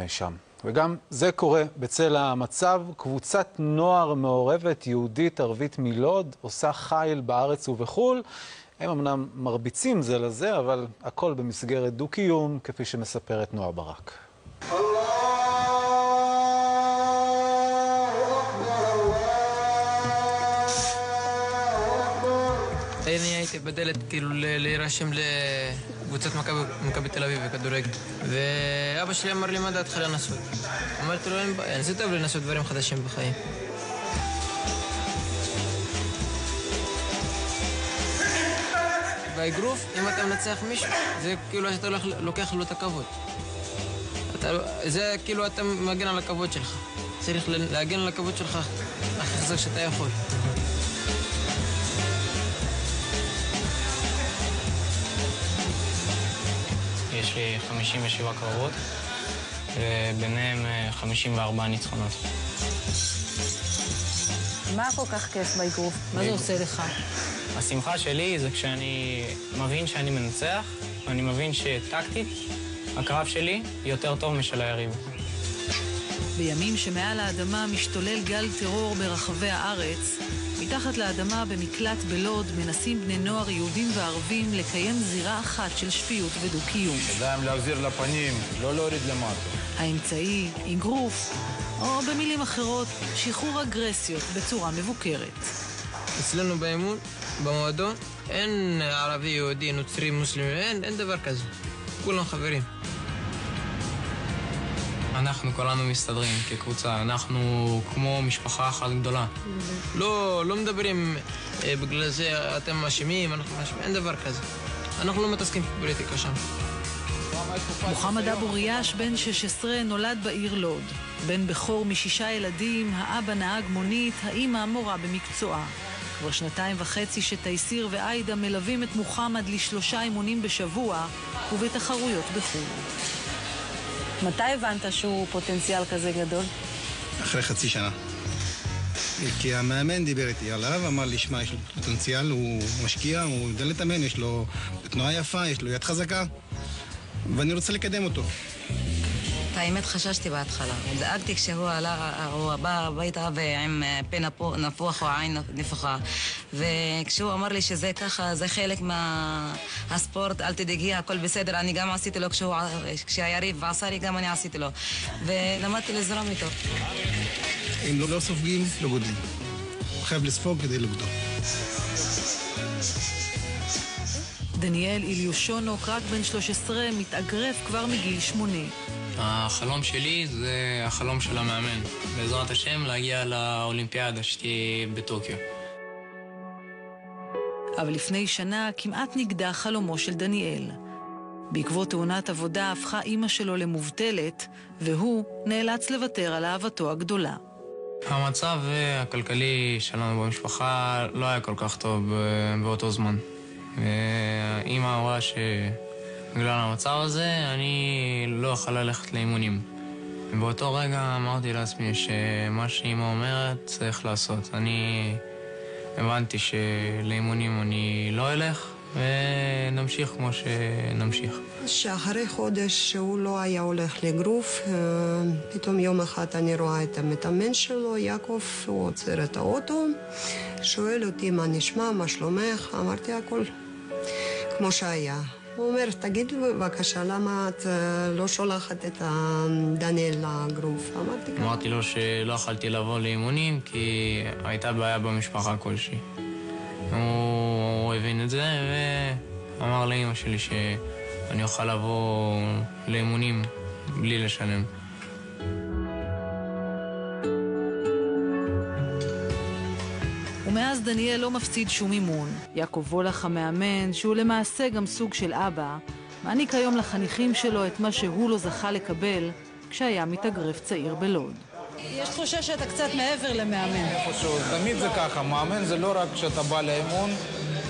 שם. וגם זה קורה בצל המצב. קבוצת נוער מעורבת יהודית ערבית מלוד עושה חיל בארץ ובחול. הם אמנם מרביצים זה לזה, אבל הכל במסגרת דו-קיום, כפי שמספרת נועה ברק. אני הייתי בדלת כאילו להירשם לקבוצת מכבי תל אביב בכדורגל, ואבא שלי אמר לי מה דעתך לנסות. אמרתי לו אין בעיה, זה טוב לנסות דברים חדשים בחיים. באגרוף, אם אתה מנצח מישהו, זה כאילו שאתה לוקח לו את הכבוד. זה כאילו אתה מגן על הכבוד שלך. צריך להגן על הכבוד שלך הכי חזק שאתה יכול. יש לי 57 קרבות, וביניהם 54 ניצחונות. מה כל כך כיף באגרוף? מה זה עושה לך? השמחה שלי זה כשאני מבין שאני מנצח, ואני מבין שטקטית הקרב שלי יותר טוב משל היריב. בימים שמעל האדמה משתולל גל טרור ברחבי הארץ, מתחת לאדמה במקלט בלוד מנסים בני נוער יהודים וערבים לקיים זירה אחת של שפיות ודו-קיום. ידיים להחזיר לפנים, לא להוריד למטה. האמצעי, אגרוף, או במילים אחרות, שחרור אגרסיות בצורה מבוקרת. אצלנו באימון, במועדון, אין ערבי, יהודי, נוצרי, מוסלמי, אין דבר כזה. כולם חברים. אנחנו כולנו מסתדרים כקבוצה, אנחנו כמו משפחה אחת גדולה. לא מדברים בגלל זה אתם אשמים, אנחנו אשמים, אין דבר כזה. אנחנו לא מתעסקים בפוליטיקה שם. מוחמד אבו ריאש, בן 16, נולד בעיר לוד. בן בכור מ6 ילדים, האבא נהג מונית, האמא מורה במקצועה. כבר 2.5 שתייסיר ועאידה מלווים את מוחמד ל3 אימונים בשבוע ובתחרויות בחו"ל. מתי הבנת שהוא פוטנציאל כזה גדול? אחרי חצי שנה. כי המאמן דיבר איתי עליו, אמר לי, שמע, יש לו פוטנציאל, הוא משקיע, הוא יודע לתאמן, יש לו תנועה יפה, יש לו יד חזקה, ואני רוצה לקדם אותו. האמת חששתי בהתחלה. דאגתי כשהוא עלה, הוא בא הביתה ועם פה נפוח או עין נפוחה. וכשהוא אמר לי שזה ככה, זה חלק מהספורט, אל תדאגי, הכל בסדר. אני גם עשיתי לו כשהיריב עשה לי, גם אני עשיתי לו. ולמדתי לזרום איתו. אם לא סופגים, לא גודלים. חייב לספוג כדי לגדול. דניאל איליושונוק, רק בן 13, מתאגרף כבר מגיל 8. החלום שלי זה החלום של המאמן. בעזרת השם להגיע לאולימפיאדה שתהיה בטוקיו. אבל לפני שנה כמעט נגדע חלומו של דניאל. בעקבות תאונת עבודה הפכה אמא שלו למובטלת, והוא נאלץ לוותר על אהבתו הגדולה. המצב הכלכלי שלנו במשפחה לא היה כל כך טוב באותו זמן. ואמא אמרה שבגלל המצב הזה אני לא יכול ללכת לאימונים. ובאותו רגע אמרתי לעצמי שמה שאמא אומרת צריך לעשות. אני הבנתי שלאימונים אני לא אלך ונמשיך כמו שנמשיך. שאחרי חודש שהוא לא היה הולך לגרוף, פתאום יום אחד אני רואה את המתאמן שלו, יעקב, הוא עוצר את האוטו, שואל אותי מה נשמע, מה שלומך, אמרתי הכל כמו שהיה. הוא אומר, תגיד בבקשה, למה את לא שולחת את דניאל לגרוף? אמרתי לו שלא יכולתי לבוא לאימונים כי הייתה בעיה במשפחה כלשהי. הוא הבין את זה ואמר לאמא שלי שאני אוכל לבוא לאימונים בלי לשלם. ומאז דניאל לא מפסיד שום אימון. יעקב וולך המאמן, שהוא למעשה גם סוג של אבא, מעניק היום לחניכים שלו את מה שהוא לא זכה לקבל כשהיה מתאגרף צעיר בלוד. יש תחושה שאתה קצת מעבר למאמן. איפשהו, תמיד זה ככה, מאמן זה לא רק שאתה בא לאימון,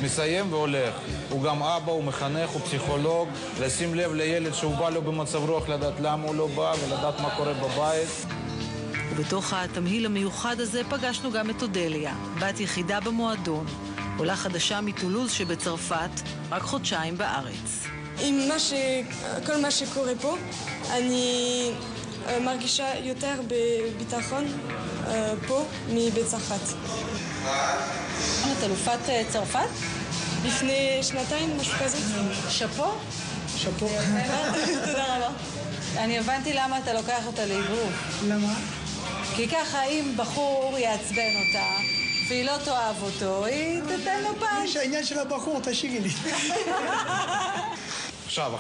מסיים והולך. הוא גם אבא, הוא מחנך, הוא פסיכולוג, לשים לב לילד שהוא בא לו במצב רוח, לדעת למה הוא לא בא ולדעת מה קורה בבית. ובתוך התמהיל המיוחד הזה פגשנו גם את אודליה, בת יחידה במועדון, עולה חדשה מטולוז שבצרפת, רק חודשיים בארץ. עם כל מה שקורה פה, אני מרגישה יותר בביטחון פה מבצרפת. את אלופת צרפת? לפני שנתיים, משהו כזה. שאפו? שאפו. תודה רבה. אני הבנתי למה אתה לוקח אותה לאגרוף. למה? כי ככה אם בחור יעצבן אותה, והיא לא תאהב אותו, היא תתן לו פאנץ'. יש העניין של הבחור, תשאירי לי. עכשיו,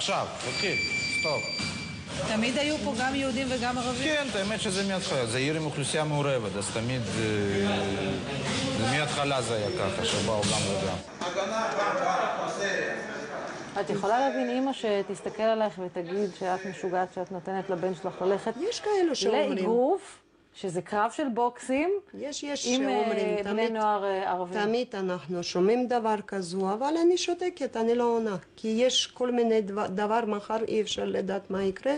תתחיל, סטופ. תמיד היו פה גם יהודים וגם ערבים? כן, האמת שזה מההתחלה, זה עיר עם אוכלוסייה מעורבת, אז תמיד, מההתחלה זה היה ככה, שבאו גם וגם. את יכולה להבין אימא שתסתכל עלייך ותגיד שאת משוגעת שאת נותנת לבן שלך ללכת יש כאלו שאומרים. לאגרוף, שזה קרב של בוקסים, יש עם שאומרים, בני נוער ערבים. תמיד אנחנו שומעים דבר כזו, אבל אני שותקת, אני לא עונה. כי יש כל מיני דבר, מחר אי אפשר לדעת מה יקרה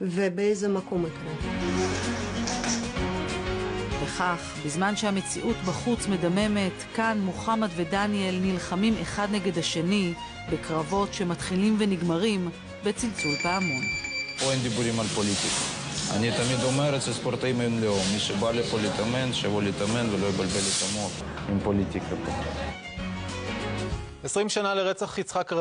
ובאיזה מקום יקרה. וכך, בזמן שהמציאות בחוץ מדממת, כאן מוחמד ודניאל נלחמים אחד נגד השני, בקרבות שמתחילים ונגמרים בצלצול פעמון. פה אין דיבורים על פוליטיקה. אני תמיד אומר, אצל ספורטאים אין לאום. מי שבא לפה להתאמן, שיבוא להתאמן ולא יבלבל את המוח עם פוליטיקה פה. 20 שנה לרצח יצחק רבין.